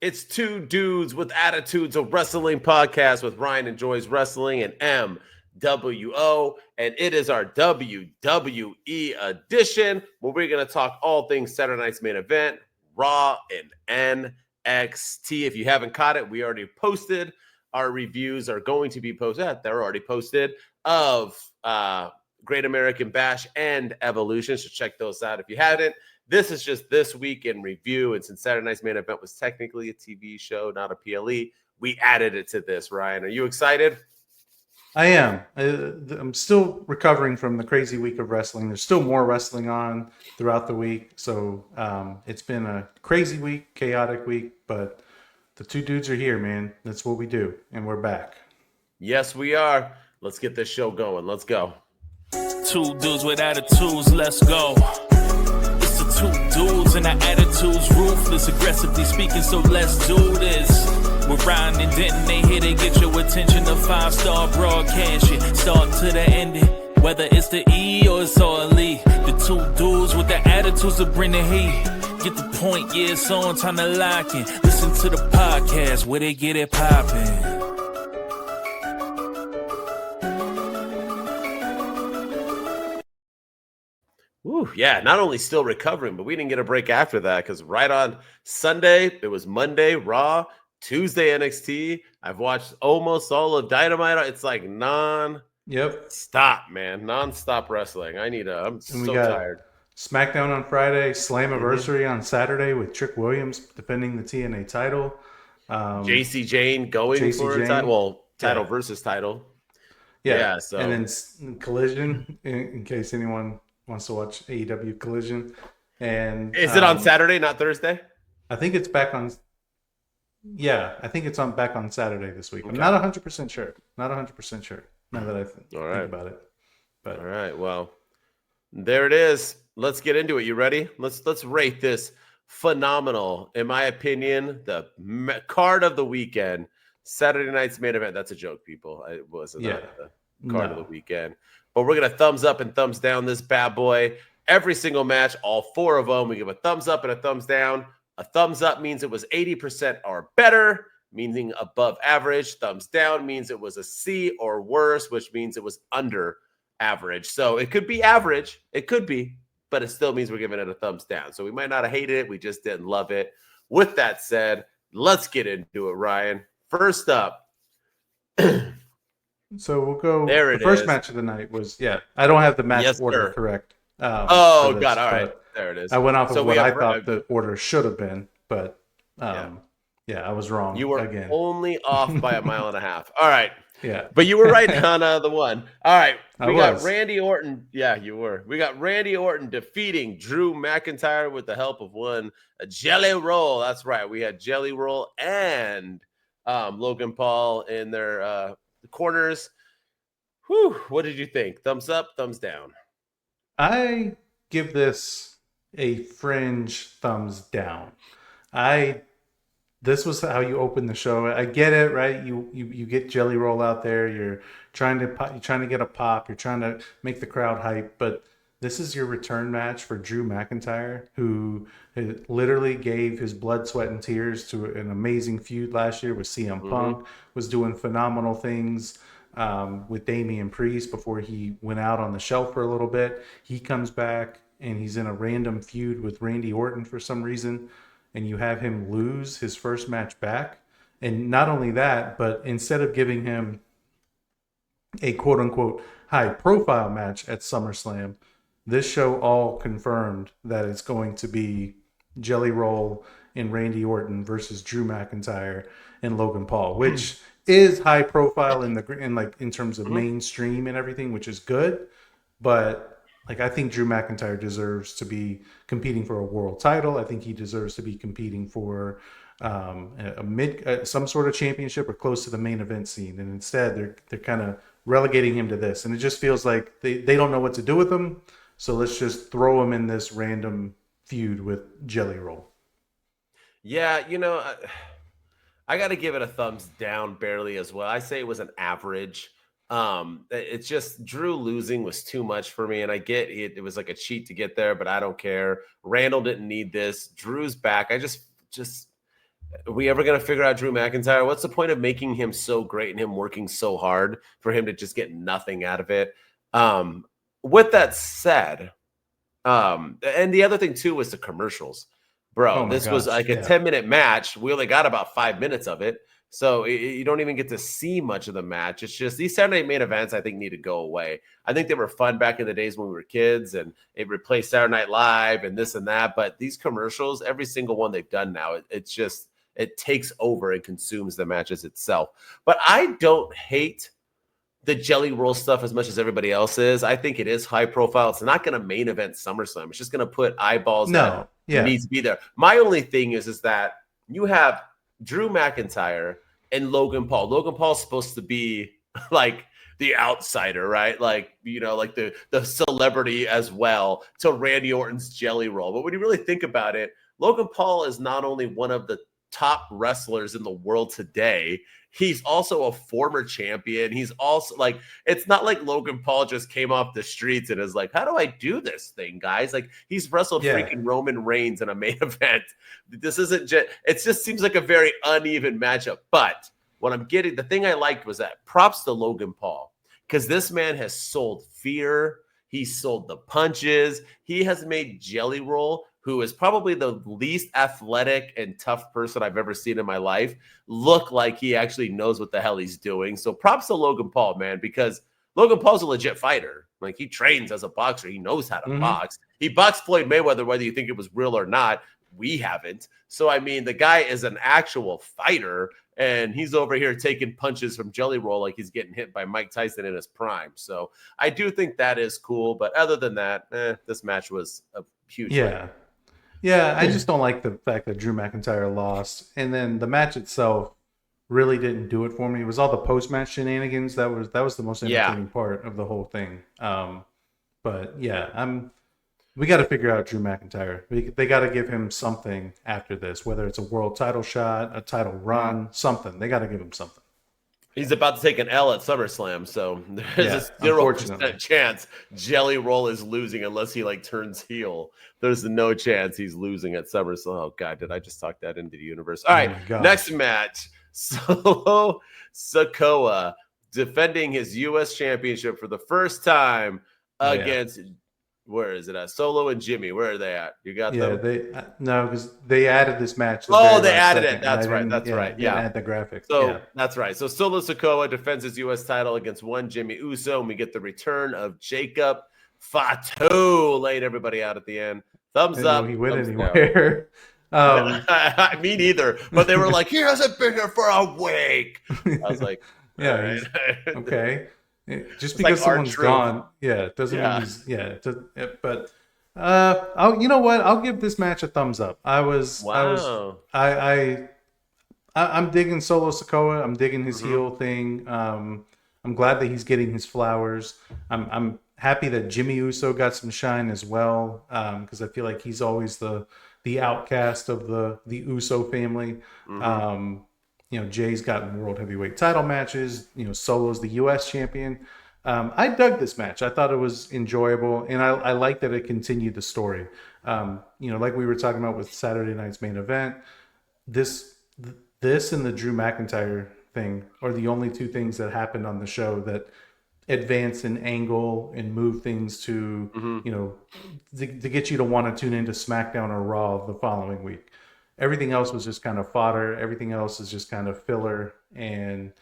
It's Two Dudes with Attitudes, a wrestling podcast with Ryan Enjoys Wrestling and MWO. And it is our WWE edition where we're going to talk all things Saturday night's main event, Raw and NXT. If you haven't caught it, we already posted. Our reviews are going to be posted. They're already posted of Great American Bash and Evolution. So check those out if you haven't. This is just this week in review. And since Saturday night's main event was technically a TV show, not a PLE, we added it to this. Ryan, are you excited? I am. I'm still recovering from the crazy week of wrestling. There's still more wrestling on throughout the week. So it's been a crazy week, chaotic week, but the two dudes are here, man. That's what we do. And we're back. Yes, we are. Let's get this show going. Let's go. Two dudes with attitudes. Let's go. Two dudes and our attitudes ruthless, aggressively speaking, so let's do this. We're Ryan and Denton, they here to get your attention. A 5-star broadcast, shit, start to the ending. Whether it's the E or it's all E. The two dudes with the attitudes that bring the heat. Get the point, yeah, it's on, time to lock in. Listen to the podcast where they get it poppin'. Ooh, yeah, not only still recovering, but we didn't get a break after that because right on Sunday, it was Monday, Raw, Tuesday, NXT. I've watched almost all of Dynamite. It's like stop, man. Non-stop wrestling. I'm so tired. SmackDown on Friday, Slammiversary on Saturday with Trick Williams defending the TNA title. JC Jane going for a title. Title versus title. Yeah. So and then Collision, in case anyone wants to watch AEW Collision. And is it on Saturday, not Thursday? I think it's back on. Yeah, I think it's back on Saturday this week. Okay. I'm not 100% sure. Not 100% sure. Now that I think about it. But all right, well, there it is. Let's get into it. You ready? Let's rate this phenomenal, in my opinion, the card of the weekend. Saturday night's main event. That's a joke, people. It wasn't the card of the weekend. But we're going to thumbs up and thumbs down this bad boy. Every single match, all four of them, we give a thumbs up and a thumbs down. A thumbs up means it was 80% or better, meaning above average. Thumbs down means it was a C or worse, which means it was under average. So it could be average. It could be, but it still means we're giving it a thumbs down. So we might not have hated it. We just didn't love it. With that said, let's get into it, Ryan. First up. So we'll go. The first match of the night was, I don't have the match order correct. God. All right. There it is. I went off of what I thought the order should have been, but I was wrong. You were again. Only off by a mile and a half. All right. Yeah. But you were right on the one. All right. We got Randy Orton. Yeah, you were. We got Randy Orton defeating Drew McIntyre with the help of a Jelly Roll. That's right. We had Jelly Roll and Logan Paul in their corners. Whew, what did you think? Thumbs up, thumbs down? I give this a fringe thumbs down. This was how you open the show. I get it, right? You get Jelly Roll out there. You're trying to get a pop. You're trying to make the crowd hype. But this is your return match for Drew McIntyre, who literally gave his blood, sweat, and tears to an amazing feud last year with CM Punk. Was doing phenomenal things with Damian Priest before he went out on the shelf for a little bit. He comes back and he's in a random feud with Randy Orton for some reason, and you have him lose his first match back. And not only that, but instead of giving him a quote-unquote high-profile match at SummerSlam, this show all confirmed that it's going to be Jelly Roll and Randy Orton versus Drew McIntyre and Logan Paul, which is high profile in terms of mainstream and everything, which is good. But I think Drew McIntyre deserves to be competing for a world title. I think he deserves to be competing for some sort of championship or close to the main event scene. And instead, they're kind of relegating him to this, and it just feels like they don't know what to do with him. So let's just throw him in this random feud with Jelly Roll. Yeah, I got to give it a thumbs down barely as well. I say it was an average. It's just Drew losing was too much for me, and I get it. It was like a cheat to get there, but I don't care. Randall didn't need this. Drew's back. I just Are we ever going to figure out Drew McIntyre? What's the point of making him so great and him working so hard for him to just get nothing out of it? With that said, and the other thing too was the commercials. Bro, this was like a 10-minute match. We only got about 5 minutes of it. So you don't even get to see much of the match. It's just these Saturday main events, I think, need to go away. I think they were fun back in the days when we were kids and it replaced Saturday Night Live and this and that. But these commercials, every single one they've done now, it's just, it takes over and consumes the matches itself. But I don't hate the Jelly Roll stuff as much as everybody else is. I think it is high profile. It's not going to main event SummerSlam. It's just going to put eyeballs that needs to be there. My only thing is that you have Drew McIntyre and Logan Paul. Logan Paul's supposed to be like the outsider, right? Like, like the celebrity as well to Randy Orton's Jelly Roll. But when you really think about it, Logan Paul is not only one of the top wrestlers in the world today, he's also a former champion. He's also like, it's not like Logan Paul just came off the streets and is like, how do I do this thing, guys? Like, he's wrestled freaking Roman Reigns in a main event. This isn't just, it just seems like a very uneven matchup. But what I'm getting, the thing I liked was that props to Logan Paul, because this man has sold fear. He sold the punches. He has made Jelly Roll, who is probably the least athletic and tough person I've ever seen in my life, look like he actually knows what the hell he's doing. So props to Logan Paul, man, because Logan Paul's a legit fighter. Like, he trains as a boxer. He knows how to box. He boxed Floyd Mayweather, whether you think it was real or not. We haven't. So, I mean, the guy is an actual fighter, and he's over here taking punches from Jelly Roll like he's getting hit by Mike Tyson in his prime. So I do think that is cool. But other than that, this match was a huge win. Yeah, I just don't like the fact that Drew McIntyre lost. And then the match itself really didn't do it for me. It was all the post-match shenanigans. That was the most entertaining part of the whole thing. But yeah, we got to figure out Drew McIntyre. They got to give him something after this, whether it's a world title shot, a title run, something. They got to give him something. He's about to take an L at SummerSlam, so there's a 0% chance Jelly Roll is losing unless he turns heel. There's no chance he's losing at SummerSlam. Oh God, did I just talk that into the universe? All right, next match: Solo Sikoa defending his U.S. Championship for the first time against. Where is it at? Solo and Jimmy. Where are they at? You got them? No, because they added this match. They added it. That's right. That's right. Yeah. Add the graphics. So that's right. So Solo Sikoa defends his U.S. title against one Jimmy Uso, and we get the return of Jacob Fatu. Laid everybody out at the end. Thumbs up. He went anywhere. Me neither. But they were like, he hasn't been here for a week. I was like, right. Okay. Just because someone's gone, doesn't mean he's but you know what? I'll give this match a thumbs up. I'm digging Solo Sikoa. I'm digging his heel thing. I'm glad that he's getting his flowers. I'm happy that Jimmy Uso got some shine as well, because I feel like he's always the outcast of the Uso family. Jay's gotten world heavyweight title matches. Solo's the U.S. champion. I dug this match. I thought it was enjoyable, and I like that it continued the story. Like we were talking about with Saturday night's main event, this and the Drew McIntyre thing are the only two things that happened on the show that advance an angle and move things to, to get you to want to tune into SmackDown or Raw the following week. Everything else was just kind of fodder. Everything else is just kind of filler, and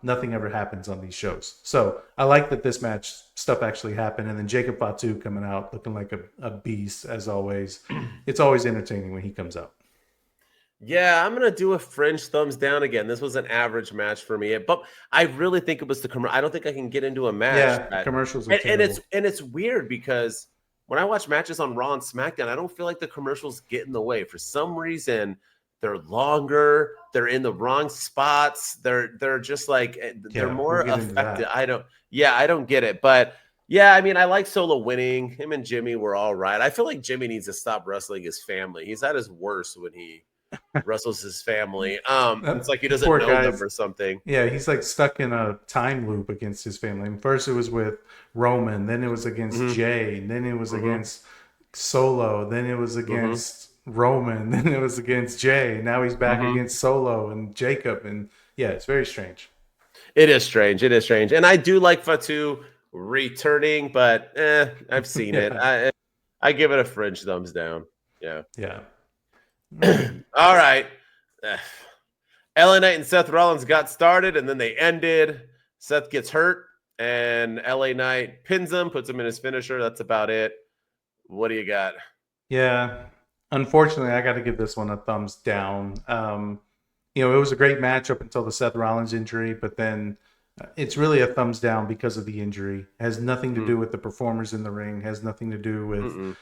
nothing ever happens on these shows. So I like that this match stuff actually happened, and then Jacob Fatu coming out looking like a beast as always. It's always entertaining when he comes out. Yeah, I'm gonna do a fringe thumbs down again. This was an average match for me, but I really think it was the commercial. I don't think I can get into a match. Yeah, commercials are and it's weird because when I watch matches on Raw and SmackDown, I don't feel like the commercials get in the way. For some reason, they're longer. They're in the wrong spots. They're just like they're more effective. I don't get it. But yeah, I mean, I like Solo winning. Him and Jimmy were all right. I feel like Jimmy needs to stop wrestling his family. He's at his worst when he wrestles his family. It's like he doesn't know them or something. Yeah, he's like stuck in a time loop against his family. And first it was with Roman, then it was against Jay, then it was against Solo, then it was against Roman, then it was against Jay. Now he's back Mhm. against Solo and Jacob, and yeah, it's very strange. It is strange. It is strange. And I do like Fatu returning, but I've seen it. Yeah. I give it a fringe thumbs down. Yeah. Yeah. All right. LA Knight and Seth Rollins got started, and then they ended. Seth gets hurt, and LA Knight pins him, puts him in his finisher. That's about it. What do you got? Yeah. Unfortunately, I got to give this one a thumbs down. It was a great match up until the Seth Rollins injury, but then it's really a thumbs down because of the injury. It has nothing to do with the performers in the ring, has nothing to do with,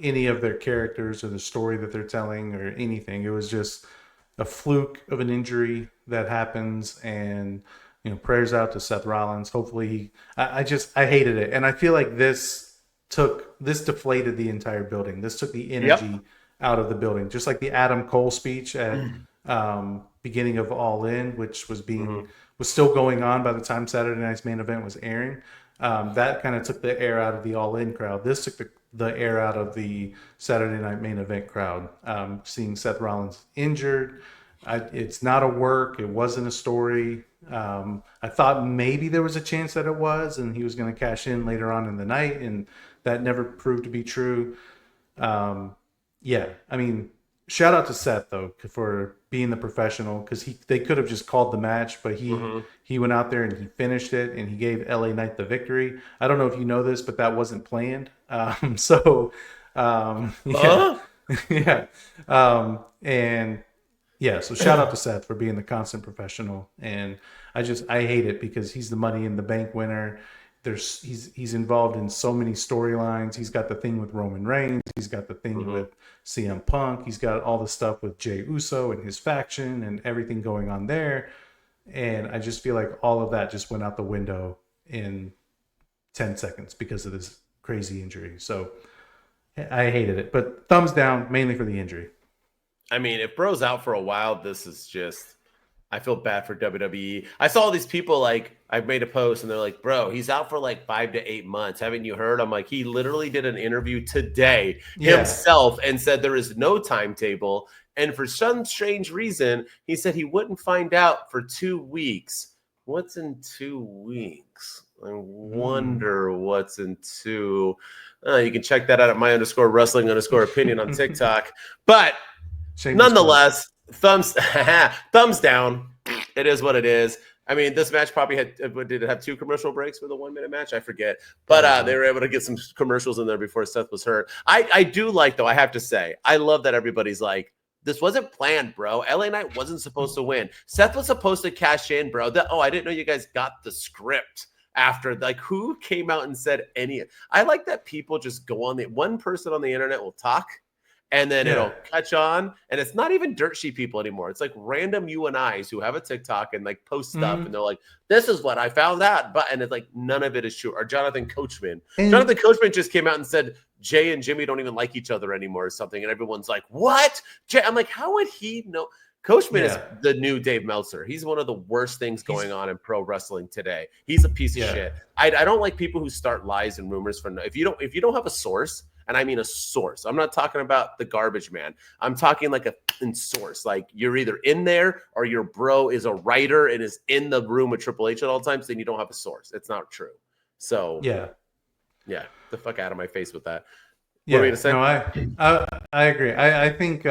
any of their characters or the story that they're telling or anything. It was just a fluke of an injury that happens, and prayers out to Seth Rollins. Hopefully I hated it. And I feel like this deflated the entire building. This took the energy out of the building, just like the Adam Cole speech at beginning of All In, which was was still going on by the time Saturday night's main event was airing. That kind of took the air out of the All In crowd. This took the air out of the Saturday night main event crowd. Seeing Seth Rollins injured, it's not a work. It wasn't a story. I thought maybe there was a chance that it was, and he was going to cash in later on in the night, and that never proved to be true. Shout out to Seth though for being the professional, because they could have just called the match, but he went out there and he finished it, and he gave LA Knight the victory. I don't know if you know this, but that wasn't planned. So shout out to Seth for being the constant professional, and I hate it because he's the Money in the Bank winner. He's involved in so many storylines. He's got the thing with Roman Reigns. He's got the thing with CM Punk. He's got all the stuff with Jey Uso and his faction and everything going on there. And I just feel like all of that just went out the window in 10 seconds because of this crazy injury. So I hated it, but thumbs down mainly for the injury. I mean, if Bro's out for a while, this is just, I feel bad for WWE. I saw all these people, like, I've made a post and they're like, bro, he's out for like 5 to 8 months. Haven't you heard? I'm like, he literally did an interview today himself and said there is no timetable. And for some strange reason, he said he wouldn't find out for 2 weeks. What's in 2 weeks? I wonder what's in 2. You can check that out at my_wrestling_opinion on TikTok. But nonetheless, thumbs down. It is what it is. I mean, this match probably did it have 2 commercial breaks for the 1-minute match? I forget. But they were able to get some commercials in there before Seth was hurt. I do like, though, I have to say, I love that everybody's like, this wasn't planned, bro. LA Knight wasn't supposed to win. Seth was supposed to cash in, bro. I didn't know you guys got the script after. Like, who came out and said any? I like that people just go on one person on the internet will talk, and then it'll catch on. And it's not even dirt sheet people anymore. It's like random you and I's who have a TikTok and like post stuff, and they're like, this is what I found out. And it's like, none of it is true. Or Jonathan Coachman. Jonathan Coachman just came out and said, Jay and Jimmy don't even like each other anymore or something. And everyone's like, what? Jay? I'm like, how would he know? Coachman is the new Dave Meltzer. He's one of the worst things going on in pro wrestling today. He's a piece of shit. I don't like people who start lies and rumors if you don't have a source. And I mean a source. I'm not talking about the garbage man. I'm talking like a source. Like, you're either in there or your bro is a writer and is in the room with Triple H at all times. Then you don't have a source. It's not true. So yeah, the fuck out of my face with that. Yeah, I agree. I think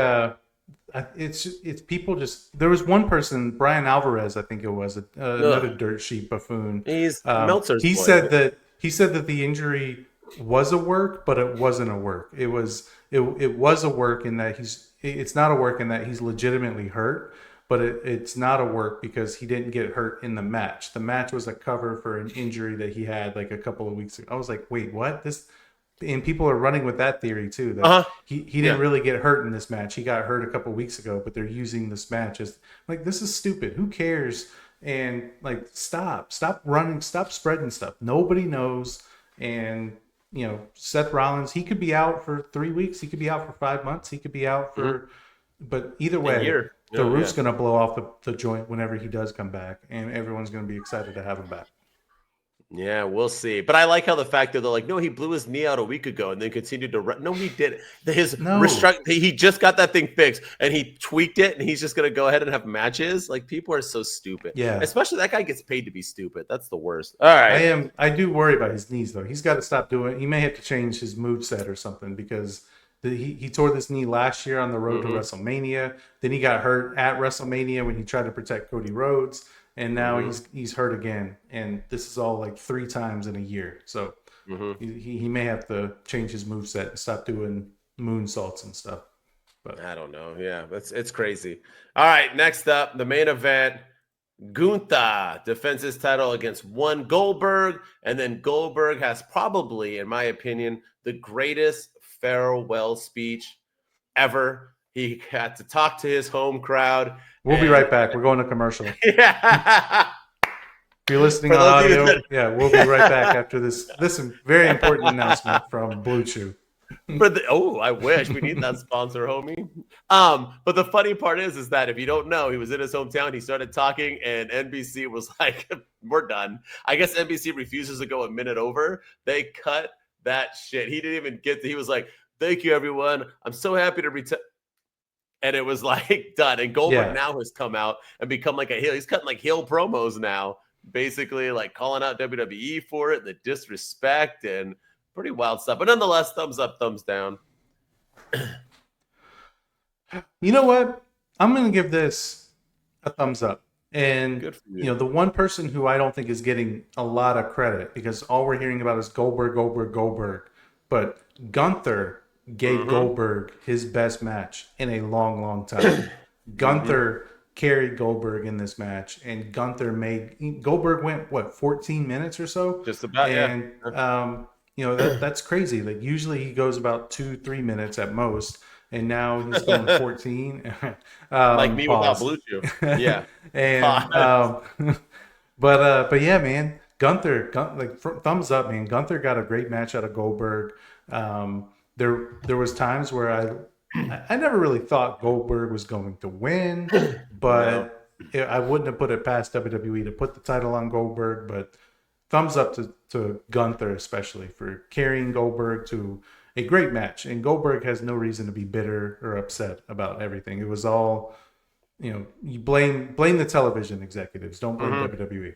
it's people just. There was one person, Brian Alvarez, I think it was another dirt sheet buffoon. He's Meltzer's He boy. said that the injury was a work, but it wasn't a work. It was a work in that it's not a work in that he's legitimately hurt, but it's not a work because he didn't get hurt in the match. The match was a cover for an injury that he had like a couple of weeks ago. I was like, wait, what? And people are running with that theory too, that he didn't really get hurt in this match. He got hurt a couple of weeks ago, but they're using this match as like, this is stupid. Who cares? And like, stop running, stop spreading stuff. Nobody knows. And Seth Rollins, he could be out for 3 weeks. He could be out for 5 months. He could be out for, but either way, the roof's going to blow off the joint whenever he does come back, and everyone's going to be excited to have him back. Yeah, we'll see. But I like how the fact that they're like, no, he blew his knee out a week ago and then continued to run. No, he didn't. He just got that thing fixed and he tweaked it and he's just going to go ahead and have matches. Like, people are so stupid. Yeah. Especially that guy gets paid to be stupid. That's the worst. All right. I do worry about his knees, though. He's got to stop doing it. He may have to change his moveset or something because he tore this knee last year on the road to WrestleMania. Then he got hurt at WrestleMania when he tried to protect Cody Rhodes. And now he's hurt again, and this is all like 3 times in a year. So he may have to change his moveset and stop doing moonsaults and stuff. But I don't know. Yeah, it's crazy. All right, next up, the main event. Gunther defends his title against one Goldberg, and then Goldberg has probably, in my opinion, the greatest farewell speech ever. He had to talk to his home crowd. We'll be right back. We're going to commercial. Yeah. If you're listening on audio, we'll be right back after this very important announcement from Blue Chew. I wish we need that sponsor, homie. But the funny part is that if you don't know, he was in his hometown. He started talking, and NBC was like, "We're done." I guess NBC refuses to go a minute over. They cut that shit. He didn't even get to. He was like, "Thank you, everyone. I'm so happy to return." And it was like done. And Goldberg now has come out and become like a heel. He's cutting like heel promos now, basically like calling out WWE for it, the disrespect and pretty wild stuff. But nonetheless, thumbs up, thumbs down. You know what? I'm going to give this a thumbs up. And, good for you. The one person who I don't think is getting a lot of credit because all we're hearing about is Goldberg. But Gunther gave Goldberg his best match in a long, long time. Gunther carried Goldberg in this match, and Goldberg went 14 minutes or so? Just about, and, that's crazy. Like, usually he goes about 2-3 minutes at most, and now he's going 14. Like me without Blue Chew. Yeah. And, but yeah, man, Gunther, thumbs up, man. Gunther got a great match out of Goldberg. There was times where I never really thought Goldberg was going to win, but I wouldn't have put it past WWE to put the title on Goldberg. But thumbs up to Gunther, especially for carrying Goldberg to a great match. And Goldberg has no reason to be bitter or upset about everything. It was all, you blame the television executives. Don't blame WWE.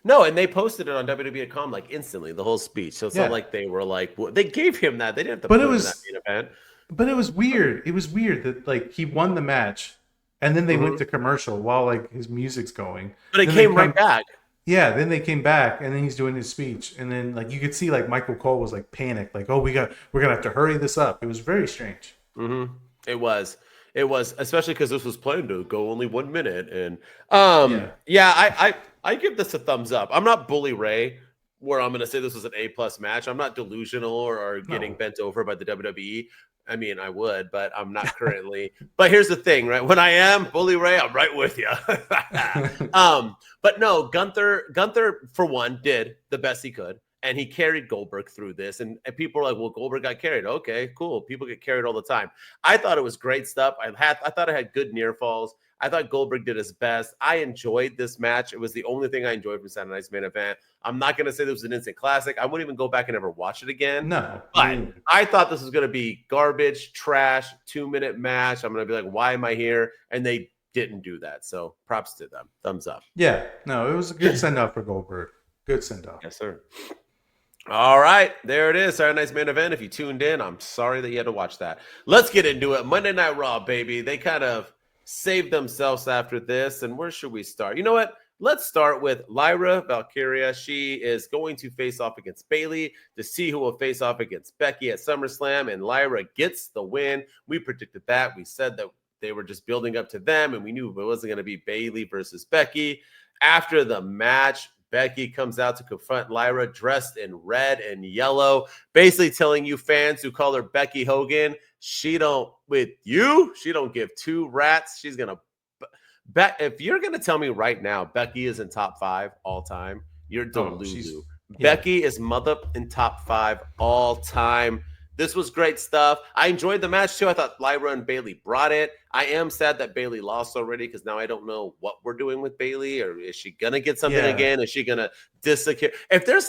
No, and they posted it on WWE.com like instantly, the whole speech. So it's not like they were like, they gave him that. They didn't have to put him in that main event. But it was weird. It was weird that like he won the match and then they went to commercial while like his music's going. But it came right back. Yeah, then they came back and then he's doing his speech. And then like you could see like Michael Cole was like panicked, like, we're gonna have to hurry this up. It was very strange. It was, especially because this was planned to go only 1 minute. And I give this a thumbs up. I'm not Bully Ray, where I'm going to say this was an A+ match. I'm not delusional or getting bent over by the WWE. I mean, I would, but I'm not currently. But here's the thing, right? When I am Bully Ray, I'm right with you. But no, Gunther, for one, did the best he could. And he carried Goldberg through this. And people are like, well, Goldberg got carried. Okay, cool. People get carried all the time. I thought it was great stuff. I thought it had good near falls. I thought Goldberg did his best. I enjoyed this match. It was the only thing I enjoyed from Saturday Night's main event. I'm not going to say this was an instant classic. I wouldn't even go back and ever watch it again. No. But I thought this was going to be garbage, trash, 2-minute match. I'm going to be like, why am I here? And they didn't do that. So props to them. Thumbs up. Yeah. No, it was a good send-off for Goldberg. Good send-off. Yes, sir. All right, there it is. Saturday Night's main event. If you tuned in, I'm sorry that you had to watch that. Let's get into it. Monday Night Raw, baby. They kind of saved themselves after this. And where should we start? You know what? Let's start with Lyra Valkyria. She is going to face off against Bayley to see who will face off against Becky at SummerSlam. And Lyra gets the win. We predicted that. We said that they were just building up to them. And we knew it wasn't going to be Bayley versus Becky. After the match, Becky comes out to confront Lyra dressed in red and yellow, basically telling you fans who call her Becky Hogan, she don't give 2 rats. She's going to if you're going to tell me right now, Becky is in top 5 all time, you're Delulu. Becky is mother in top 5 all time. This was great stuff. I enjoyed the match too. I thought Lyra and Bayley brought it. I am sad that Bayley lost already because now I don't know what we're doing with Bayley. Or is she gonna get something again? Is she gonna disappear? If there's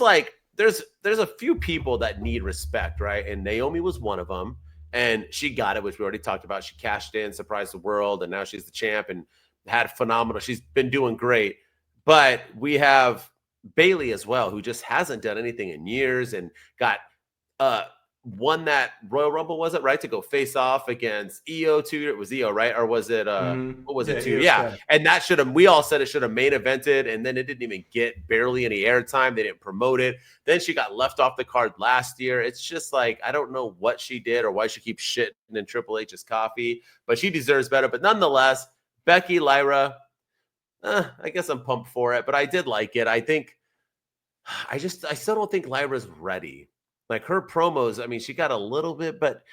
a few people that need respect, right? And Naomi was one of them, and she got it, which we already talked about. She cashed in, surprised the world, and now she's the champ and had phenomenal. She's been doing great, but we have Bayley as well, who just hasn't done anything in years and got won that Royal Rumble, was it right, to go face off against EO too? It was EO, right? Or was it what was it too? Yeah. And that we all said it should have main evented, and then it didn't even get barely any airtime. They didn't promote it. Then she got left off the card last year. It's just like, I don't know what she did or why she keeps shitting in Triple H's coffee, but she deserves better. But nonetheless, Becky, Lyra, I guess I'm pumped for it, but I did like it. I still don't think Lyra's ready. Like her promos, I mean, she got a little bit, but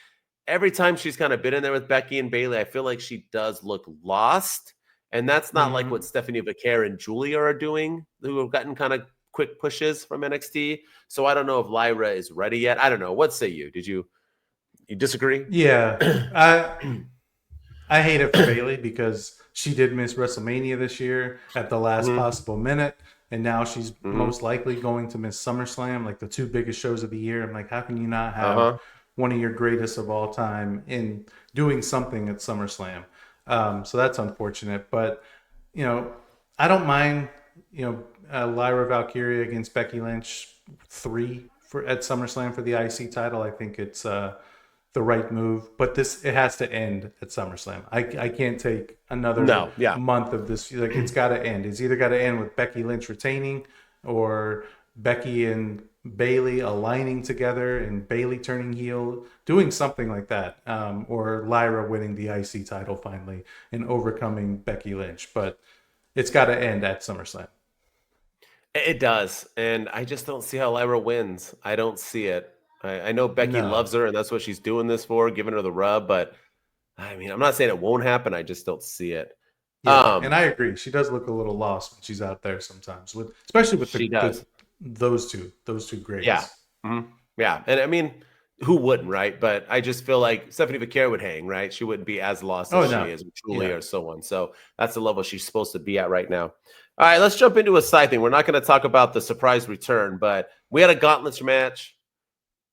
every time she's kind of been in there with Becky and Bayley, I feel like she does look lost. And that's not like what Stephanie Vaquer and Julia are doing, who have gotten kind of quick pushes from NXT. So I don't know if Lyra is ready yet. I don't know. What say you? Did you disagree? Yeah. I hate it for Bayley because she did miss WrestleMania this year at the last possible minute. And now she's most likely going to miss SummerSlam, like the two biggest shows of the year. I'm like, how can you not have one of your greatest of all time in doing something at SummerSlam? So that's unfortunate. But, I don't mind, Lyra Valkyria against Becky Lynch 3 at SummerSlam for the IC title. I think it's the right move, but it has to end at SummerSlam. I can't take another month of this. Like, it's got to end. It's either got to end with Becky Lynch retaining, or Becky and Bayley aligning together and Bayley turning heel, doing something like that, or Lyra winning the IC title finally and overcoming Becky Lynch. But it's got to end at SummerSlam. It does, and I just don't see how Lyra wins. I don't see it. I know Becky loves her, and that's what she's doing this for, giving her the rub. But I mean, I'm not saying it won't happen. I just don't see it. Yeah, and I agree. She does look a little lost when she's out there sometimes, especially with those two greats. Yeah, yeah. And I mean, who wouldn't, right? But I just feel like Stephanie Vaquer would hang, right? She wouldn't be as lost as she is with Julia or so on. So that's the level she's supposed to be at right now. All right, let's jump into a side thing. We're not going to talk about the surprise return, but we had a Gauntlet match.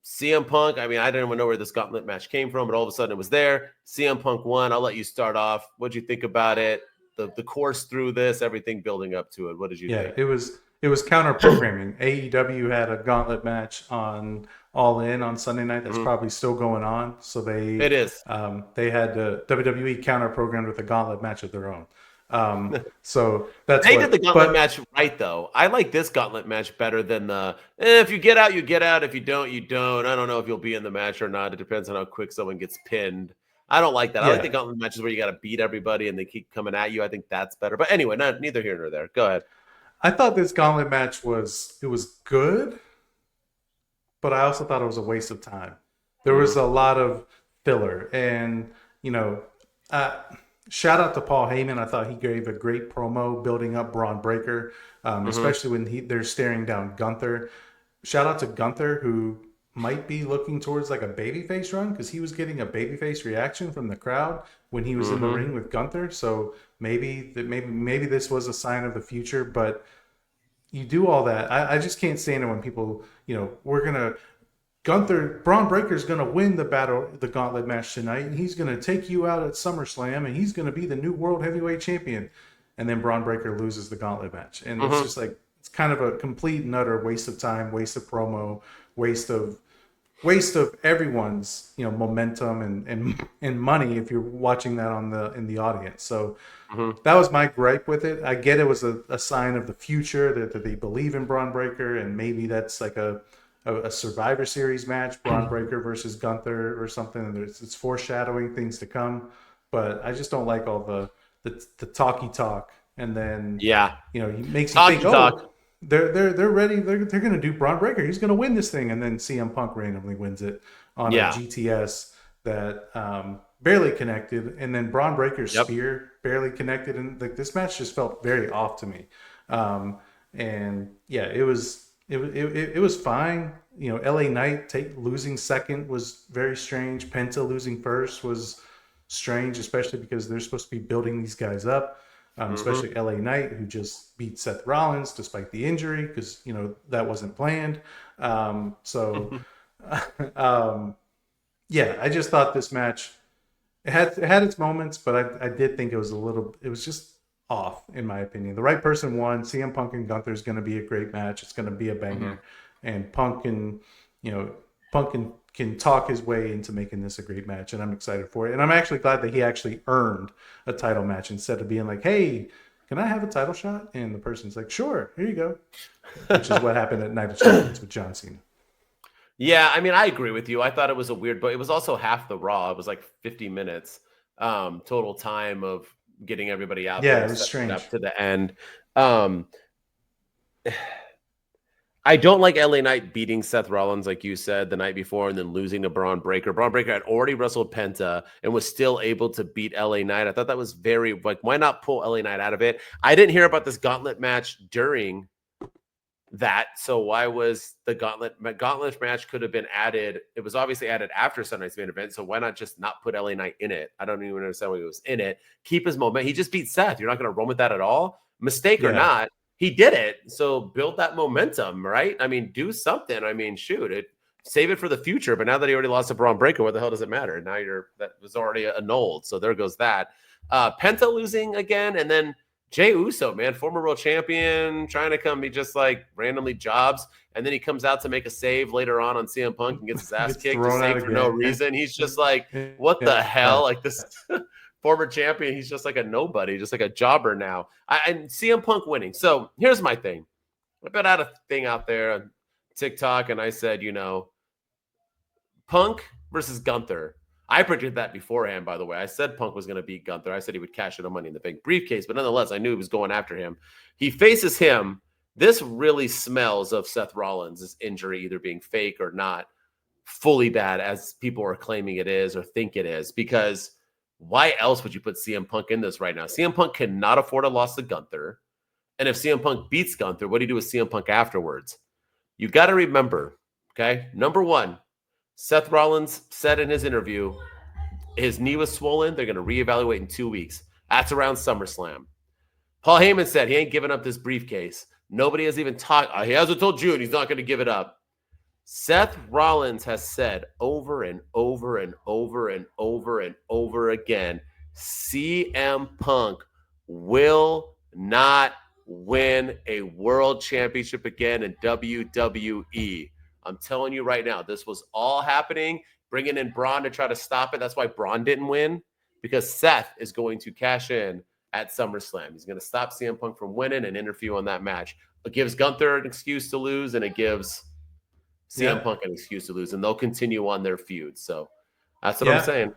CM Punk, I mean, I didn't even know where this Gauntlet match came from, but all of a sudden it was there. CM Punk won. I'll let you start off. What'd you think about it? The course through this, everything building up to it. What did you think? It was counter programming. AEW had a Gauntlet match on All In on Sunday night. That's probably still going on. So they had the WWE counter programmed with a Gauntlet match of their own. So they did the Gauntlet match right, though. I like this Gauntlet match better than the if you get out, you get out. If you don't, you don't. I don't know if you'll be in the match or not. It depends on how quick someone gets pinned. I don't like that. I like the Gauntlet matches where you got to beat everybody and they keep coming at you. I think that's better. But anyway, neither here nor there. Go ahead. I thought this Gauntlet match was good, but I also thought it was a waste of time. There was a lot of filler, and shout out to Paul Heyman. I thought he gave a great promo building up Braun Breaker, especially when they're staring down Gunther. Shout out to Gunther, who might be looking towards like a babyface run, because he was getting a babyface reaction from the crowd when he was in the ring with Gunther. So maybe this was a sign of the future. But you do all that. I just can't stand it when people, Braun Breaker's going to win the Gauntlet match tonight, and he's going to take you out at SummerSlam, and he's going to be the new World Heavyweight Champion. And then Braun Breaker loses the Gauntlet match. And it's just like, it's kind of a complete and utter waste of time, waste of promo, waste of everyone's, momentum and money if you're watching that in the audience. So that was my gripe with it. I get it was a sign of the future that they believe in Braun Breaker, and maybe that's like a Survivor Series match, Braun Breaker versus Gunther or something. It's foreshadowing things to come, but I just don't like all the talky talk, and then it makes you think, talk. They're ready. They're going to do Braun Breaker. He's going to win this thing, and then CM Punk randomly wins it on a GTS that barely connected, and then Braun Breaker's spear barely connected, and like this match just felt very off to me. It was fine. LA Knight losing second was very strange. Penta losing first was strange, especially because they're supposed to be building these guys up. Especially LA Knight, who just beat Seth Rollins despite the injury, because that wasn't planned. So yeah, I just thought this match it had its moments, but I did think it was just off, in my opinion. The right person won. CM Punk and Gunther is going to be a great match. It's going to be a banger, and Punk can talk his way into making this a great match, and I'm excited for it. And I'm actually glad that he actually earned a title match instead of being like, "Hey, can I have a title shot?" And the person's like, "Sure, here you go," which is what happened at Night of Champions with John Cena. Yeah, I mean, I agree with you. I thought it was a weird, but it was also half the Raw. It was like 50 minutes total time of getting everybody out there. Yeah, it was strange. Up to the end. I don't like LA Knight beating Seth Rollins, like you said, the night before, and then losing to Braun Breaker. Braun Breaker had already wrestled Penta and was still able to beat LA Knight. I thought that was very, like, why not pull LA Knight out of it? I didn't hear about this Gauntlet match during that, so why was the Gauntlet match could have been added? It was obviously added after Sunday's main event, so why not just not put LA Knight in it? I don't even understand why he was in it. Keep his moment. He just beat Seth. You're not going to run with that at all? Mistake or not, he did it. So build that momentum, right? I mean, do something. I mean, save it for the future. But now that he already lost to Braun Breaker, what the hell does it matter? Now that was already annulled. So there goes that. Penta losing again, and then Jey Uso, man, former world champion, trying to come, he just like randomly jobs, and then he comes out to make a save later on CM Punk and gets his ass kicked to save for no reason. He's just like, what the hell? Like this former champion, he's just like a nobody, just like a jobber now. And CM Punk winning. So here's my thing. I put out a thing out there on TikTok, and I said, Punk versus Gunther. I predicted that beforehand, by the way. I said Punk was going to beat Gunther. I said he would cash in a Money in the Bank briefcase, but nonetheless, I knew he was going after him. He faces him. This really smells of Seth Rollins' injury either being fake or not fully bad, as people are claiming it is or think it is, because why else would you put CM Punk in this right now? CM Punk cannot afford a loss to Gunther. And if CM Punk beats Gunther, what do you do with CM Punk afterwards? You got to remember, okay, number one, Seth Rollins said in his interview, his knee was swollen. They're going to reevaluate in 2 weeks. That's around SummerSlam. Paul Heyman said he ain't giving up this briefcase. Nobody has even talked. He hasn't told June he's not going to give it up. Seth Rollins has said over and over and over and over and over again, CM Punk will not win a world championship again in WWE. I'm telling you right now, this was all happening, bringing in Bron to try to stop it. That's why Bron didn't win, because Seth is going to cash in at SummerSlam. He's going to stop CM Punk from winning and interfere on that match. It gives Gunther an excuse to lose, and it gives CM Punk an excuse to lose, and they'll continue on their feud. So that's what I'm saying.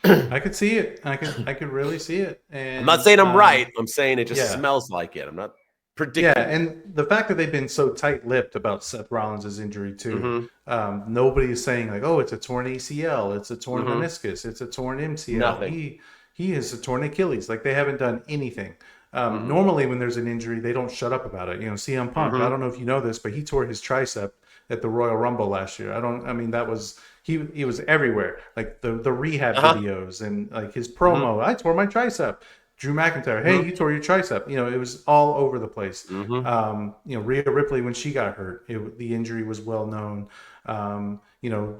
I could see it. I could really see it. And I'm not saying I'm right. I'm saying it just smells like it. I'm not predicting. Yeah, and the fact that they've been so tight-lipped about Seth Rollins' injury too. Nobody is saying like, "Oh, it's a torn ACL, it's a torn meniscus, it's a torn MCL." Nothing. He is a torn Achilles. Like, they haven't done anything. Normally, when there's an injury, they don't shut up about it. CM Punk. I don't know if you know this, but he tore his tricep at the Royal Rumble last year. He was everywhere. Like the rehab videos and like his promo. I tore my tricep. Drew McIntyre, hey, you tore your tricep. It was all over the place. Rhea Ripley, when she got hurt, the injury was well known.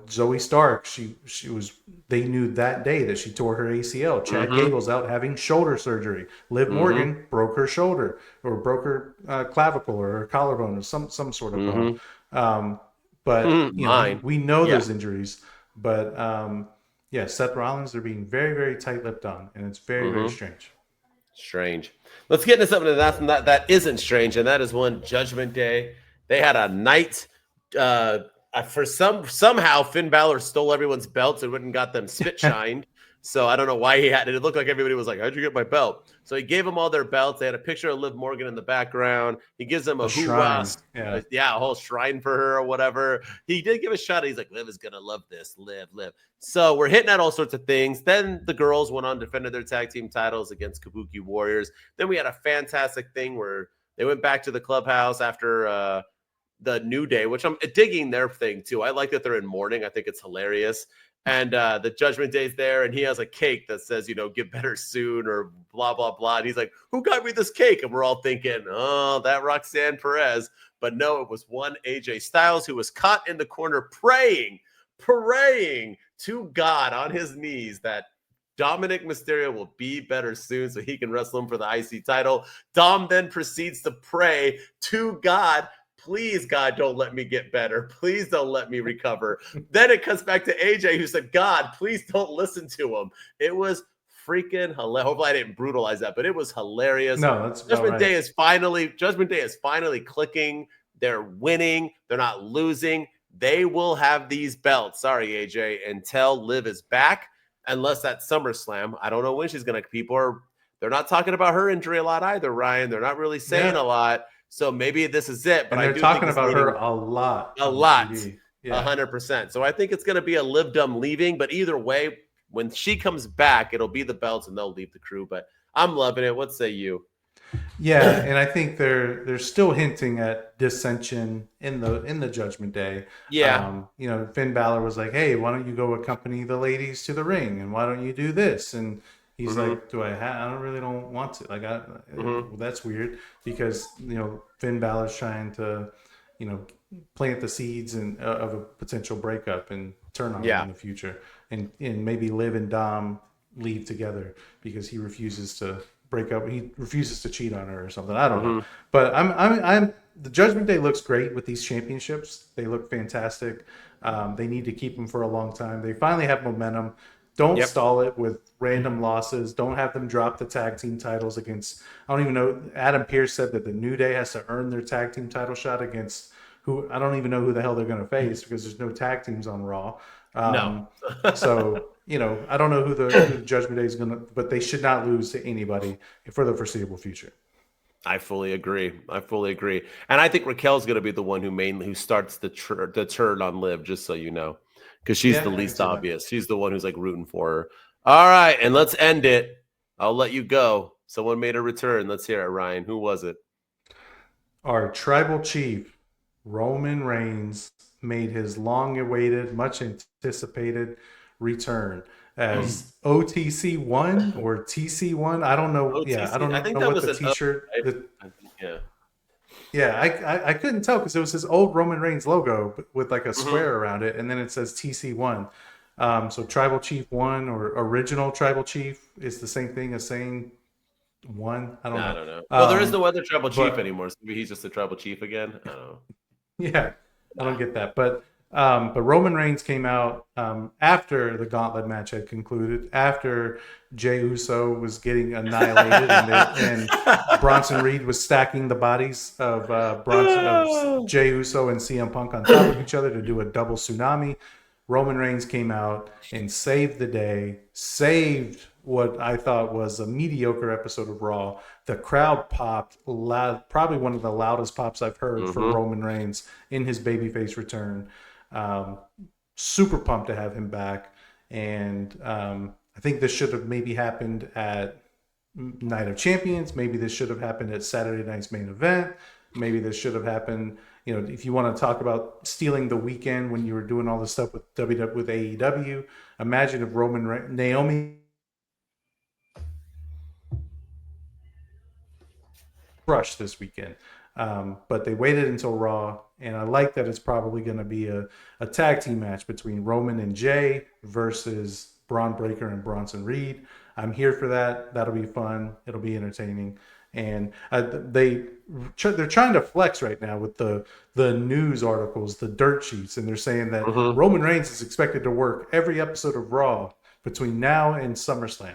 Zoe Stark, they knew that day that she tore her ACL. Chad Gable's out having shoulder surgery. Liv Morgan broke her shoulder or broke her clavicle or her collarbone or some sort of bone. We know those injuries, but Seth Rollins, they're being very, very tight-lipped on, and it's very, very strange. Strange. Let's get into something that isn't strange, and that is one Judgment Day. They had a night. Somehow Finn Balor stole everyone's belts and went and got them spit shined. So I don't know why he had it. It looked like everybody was like, "How'd you get my belt?" So he gave them all their belts. They had a picture of Liv Morgan in the background. He gives them a hoorah, a whole shrine for her or whatever. He did give a shot. He's like, "Liv is gonna love this. Liv." So we're hitting at all sorts of things. Then the girls went on, defended their tag team titles against Kabuki Warriors. Then we had a fantastic thing where they went back to the clubhouse after the New Day, which I'm digging their thing too. I like that they're in mourning. I think it's hilarious. And the Judgment Day's there, and he has a cake that says, get better soon or blah, blah, blah. And he's like, who got me this cake? And we're all thinking, oh, that Roxanne Perez. But no, it was one AJ Styles who was caught in the corner praying to God on his knees that Dominic Mysterio will be better soon so he can wrestle him for the IC title. Dom then proceeds to pray to God, please, God, don't let me get better. Please don't let me recover. Then it comes back to AJ, who said, God, please don't listen to him. It was freaking hilarious. Hopefully I didn't brutalize that, but it was hilarious. No, that's Judgment Day is finally clicking. They're winning. They're not losing. They will have these belts. Sorry, AJ, until Liv is back. Unless at SummerSlam. I don't know when she's going to. They're not talking about her injury a lot either, Ryan. They're not really saying a lot. So maybe this is it. But and they're talking about her a lot. 100%. So I think it's going to be a Liv Dum leaving. But either way, when she comes back, it'll be the belts and they'll leave the crew. But I'm loving it. What say you? Yeah, and I think they're still hinting at dissension in the Judgment Day. Yeah, Finn Balor was like, "Hey, why don't you go accompany the ladies to the ring, and why don't you do this?" And he's like, "Do I? I don't want to. Like, well, that's weird because Finn Balor's trying to, plant the seeds of a potential breakup and turn on him in the future, and maybe Liv and Dom leave together because he refuses to." Break up. He refuses to cheat on her or something. I don't know. But I'm the Judgment Day looks great with these championships. They look fantastic. They need to keep them for a long time. They finally have momentum. Don't stall it with random losses. Don't have them drop the tag team titles against, I don't even know. Adam Pearce said that the New Day has to earn their tag team title shot against who, I don't even know who the hell they're going to face because there's no tag teams on Raw. No. So, I don't know who the Judgment Day is going to, but they should not lose to anybody for the foreseeable future. I fully agree. And I think Raquel's going to be the one who starts the turn on Liv, just so you know, because she's the least obvious. That. She's the one who's like rooting for her. All right. And let's end it. I'll let you go. Someone made a return. Let's hear it, Ryan. Who was it? Our tribal chief, Roman Reigns, made his long-awaited, much anticipated return as OTC1 or TC1. I don't know. OTC, I don't know what the t-shirt. I couldn't tell because it was his old Roman Reigns logo with like a square around it, and then it says TC1. So Tribal Chief 1 or Original Tribal Chief is the same thing as saying 1. I don't know. Well, there is no other Tribal Chief anymore. So maybe he's just a Tribal Chief again. I don't know. Yeah, I don't get that, but Roman Reigns came out after the Gauntlet match had concluded, after Jey Uso was getting annihilated, and Bronson Reed was stacking the bodies of Jey Uso and CM Punk on top of each other to do a double tsunami. Roman Reigns came out and saved the day, saved what I thought was a mediocre episode of Raw. The crowd popped loud, probably one of the loudest pops I've heard for Roman Reigns in his babyface return. Super pumped to have him back, and I think this should have maybe happened at Night of Champions. Maybe this should have happened at Saturday night's main event. Maybe this should have happened, if you want to talk about stealing the weekend when you were doing all this stuff with AEW. Imagine if Naomi crushed this weekend. But they waited until Raw, and I like that it's probably going to be a tag team match between Roman and Jey versus Braun Breaker and Bronson Reed. I'm here for that. That'll be fun. It'll be entertaining. And they're trying to flex right now with the news articles, the dirt sheets, and they're saying that Roman Reigns is expected to work every episode of Raw between now and SummerSlam.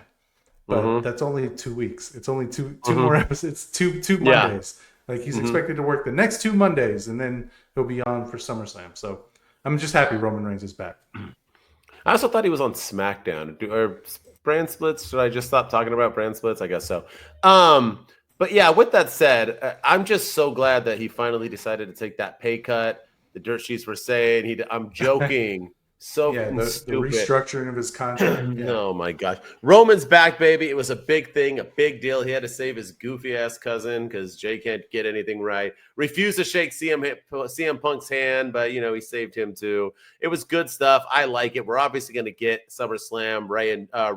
But that's only 2 weeks. It's only two more episodes. Two Mondays. Like he's expected to work the next 2 Mondays, and then he'll be on for SummerSlam. So I'm just happy Roman Reigns is back. I also thought he was on SmackDown. Or brand splits? Should I just stop talking about brand splits? I guess so. But yeah, with that said, I'm just so glad that he finally decided to take that pay cut. The dirt sheets were saying I'm joking. So Yeah, the stupid. restructuring of his contract. Yeah. Oh my gosh. Roman's back, baby. It was a big thing, a big deal. He had to save his goofy ass cousin because Jay can't get anything right. Refused to shake CM Punk's hand, but he saved him too. It was good stuff. I like it. We're obviously going to get SummerSlam,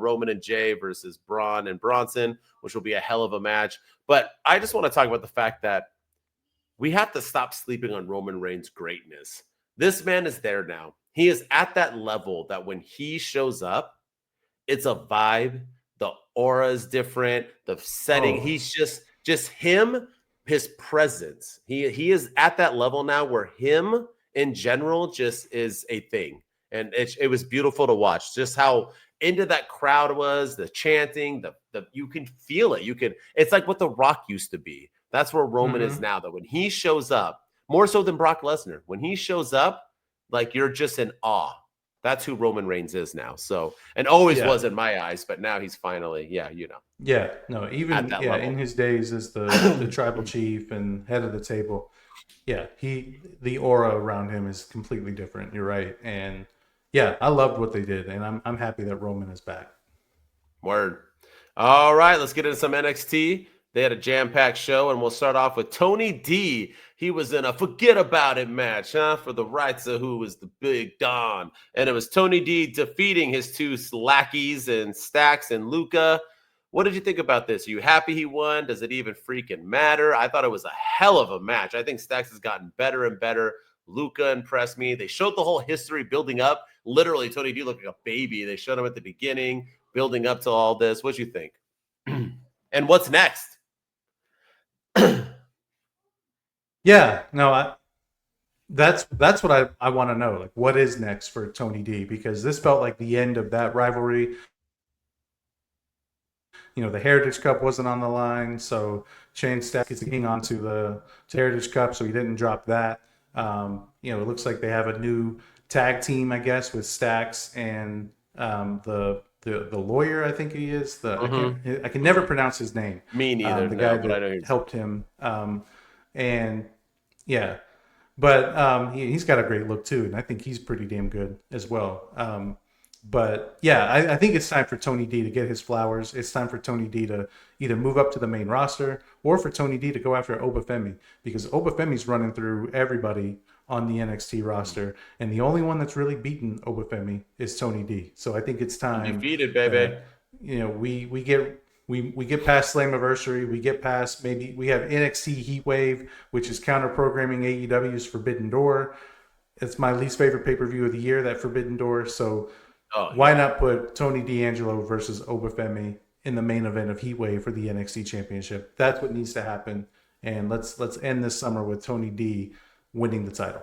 Roman and Jay versus Bron and Bronson, which will be a hell of a match. But I just want to talk about the fact that we have to stop sleeping on Roman Reigns' greatness. This man is there now. He is at that level that when he shows up, it's a vibe. The aura is different. The setting, he's just him, his presence. He is at that level now where him in general just is a thing. And it was beautiful to watch just how into that crowd was, the chanting, the you can feel it. It's like what The Rock used to be. That's where Roman is now, that when he shows up, more so than Brock Lesnar, when he shows up, like you're just in awe. That's who Roman Reigns is now. So, and always was in my eyes, but now he's finally, Yeah, no, even in his days as the tribal chief and head of the table, the aura around him is completely different. You're right, and I loved what they did, and I'm happy that Roman is back. Word. All right, let's get into some NXT. They had a jam-packed show, and we'll start off with Tony D. He was in a forget about it match, for the rights of who was the big Don. And it was Tony D defeating his two lackeys and Stacks and Luca. What did you think about this? Are you happy he won? Does it even freaking matter? I thought it was a hell of a match. I think Stacks has gotten better and better. Luca impressed me. They showed the whole history building up. Literally, Tony D looked like a baby. They showed him at the beginning, building up to all this. What'd you think? And what's next? That's what I want to know. Like, what is next for Tony D? Because this felt like the end of that rivalry. The Heritage Cup wasn't on the line, so Shane Stacks is hanging on to the Heritage Cup, so he didn't drop that. It looks like they have a new tag team, I guess, with Stacks and the lawyer, I think he is. I can never pronounce his name. Me neither. The guy that helped him. But he's got a great look too, and I think he's pretty damn good as well. I think it's time for Tony D to get his flowers. It's time for Tony D to either move up to the main roster or for Tony D to go after Obafemi, because Obafemi's running through everybody on the NXT roster, and the only one that's really beaten Obafemi is Tony D. So I think it's time. Defeated, baby. We get past Slammiversary. We get past, maybe we have NXT Heatwave, which is counter programming AEW's Forbidden Door. It's my least favorite pay-per-view of the year, that Forbidden Door. So why not put Tony D'Angelo versus Obafemi in the main event of Heatwave for the NXT Championship? That's what needs to happen. And let's end this summer with Tony D winning the title.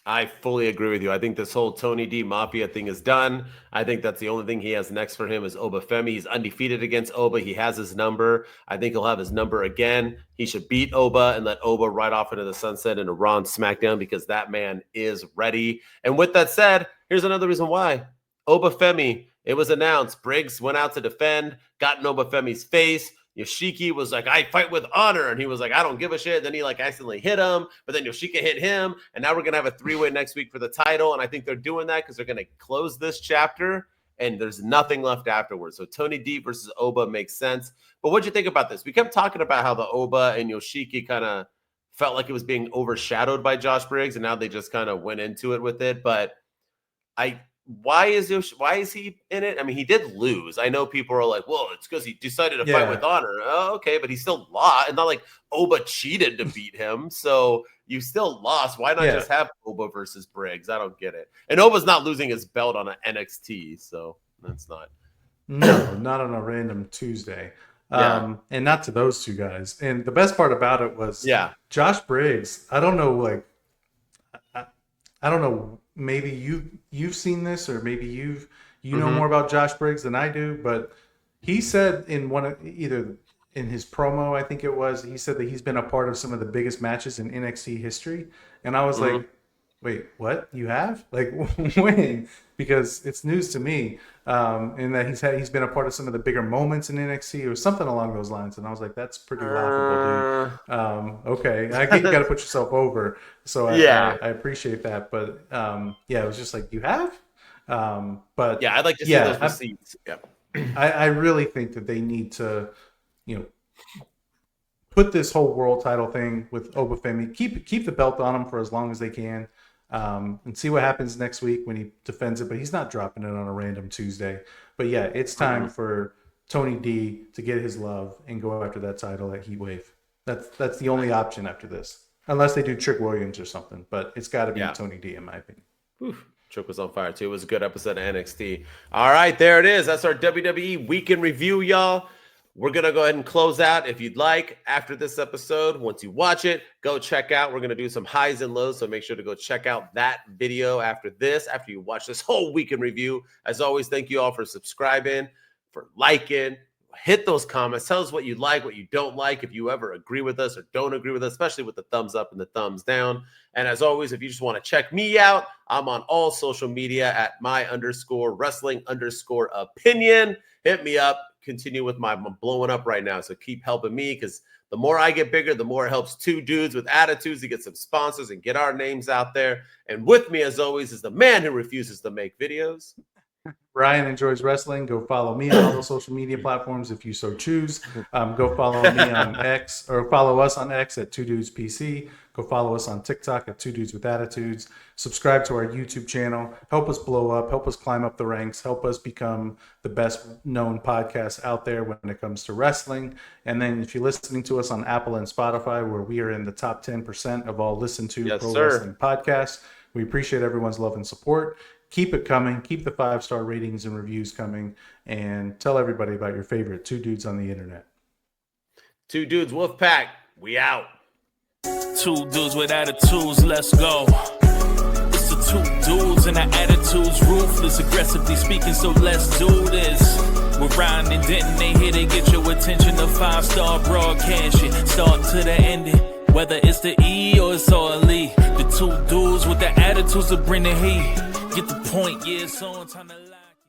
I fully agree with you. I think this whole Tony D Mafia thing is done. I think that's the only thing he has next for him is Obafemi. He's undefeated against Oba. He has his number. I think he'll have his number again. He should beat Oba and let Oba ride off into the sunset in a Raw and SmackDown, because that man is ready. And with that said, here's another reason why. Obafemi, it was announced. Briggs went out to defend, got in Obafemi's face. Yoshiki was like, I fight with honor. And he was like, I don't give a shit. Then he accidentally hit him, but then Yoshika hit him. And now we're going to have a 3-way next week for the title. And I think they're doing that because they're going to close this chapter and there's nothing left afterwards. So Tony D versus Oba makes sense. But what'd you think about this? We kept talking about how the Oba and Yoshiki kind of felt like it was being overshadowed by Josh Briggs. And now they just kind of went into it with it. But why is he in it? I mean, he did lose. I know people are like, well, it's because he decided to fight with honor. Oh, okay, but he still lost. It's not like Oba cheated to beat him. So you still lost. Why not just have Oba versus Briggs? I don't get it. And Oba's not losing his belt on an NXT, so that's not. No, not on a random Tuesday. And not to those two guys. And the best part about it was Josh Briggs, I don't know, I don't know. Maybe you've seen this, or maybe you know more about Josh Briggs than I do. But he said either in his promo, I think it was, he said that he's been a part of some of the biggest matches in NXT history. And I was like, wait, what? You have? Like, when? Because it's news to me, in that he's been a part of some of the bigger moments in NXT or something along those lines. And I was like, that's pretty laughable, dude. Okay, I get you got to put yourself over. So I appreciate that. But yeah, it was just like, you have? But yeah, I'd like to see those receipts. Yeah, I really think that they need to, put this whole world title thing with Obafemi, keep the belt on him for as long as they can, and see what happens next week when he defends it. But he's not dropping it on a random Tuesday. But yeah, it's time for Tony D to get his love and go after that title at Heat Wave. That's the only option after this, unless they do Trick Williams or something. But it's got to be Tony D, in my opinion. Whew. Trick was on fire too. It was a good episode of NXT. All right, there it is. That's our WWE Week in Review, y'all. We're going to go ahead and close out. If you'd like, after this episode, once you watch it, go check out. We're going to do some highs and lows, so make sure to go check out that video after you watch this whole Week in Review. As always, thank you all for subscribing, for liking. Hit those comments. Tell us what you like, what you don't like, if you ever agree with us or don't agree with us, especially with the thumbs up and the thumbs down. And as always, if you just want to check me out, I'm on all social media at my_wrestling_opinion. Hit me up. Continue with I'm blowing up right now. So keep helping me, because the more I get bigger, the more it helps two dudes with attitudes to get some sponsors and get our names out there. And with me, as always, is the man who refuses to make videos. Ryan enjoys wrestling. Go follow me on all the social media platforms if you so choose. Go follow me on X, or follow us on X at 2DudesPC. Go follow us on TikTok at 2Dudes with Attitudes. Subscribe to our YouTube channel. Help us blow up. Help us climb up the ranks. Help us become the best known podcast out there when it comes to wrestling. And then if you're listening to us on Apple and Spotify, where we are in the top 10% of all listened to pro wrestling podcasts, we appreciate everyone's love and support. Keep it coming. Keep the 5-star ratings and reviews coming. And tell everybody about your favorite two dudes on the internet. Two Dudes Wolfpack. We out. Two dudes with attitudes, let's go. It's the two dudes and our attitudes, ruthless, aggressively speaking, so let's do this. We're Ryan and Denton, they here to get your attention. The 5-star broadcast shit, start to the ending. Whether it's the E or it's all E. The two dudes with the attitudes that bring the heat. Get the point, yeah, it's on time to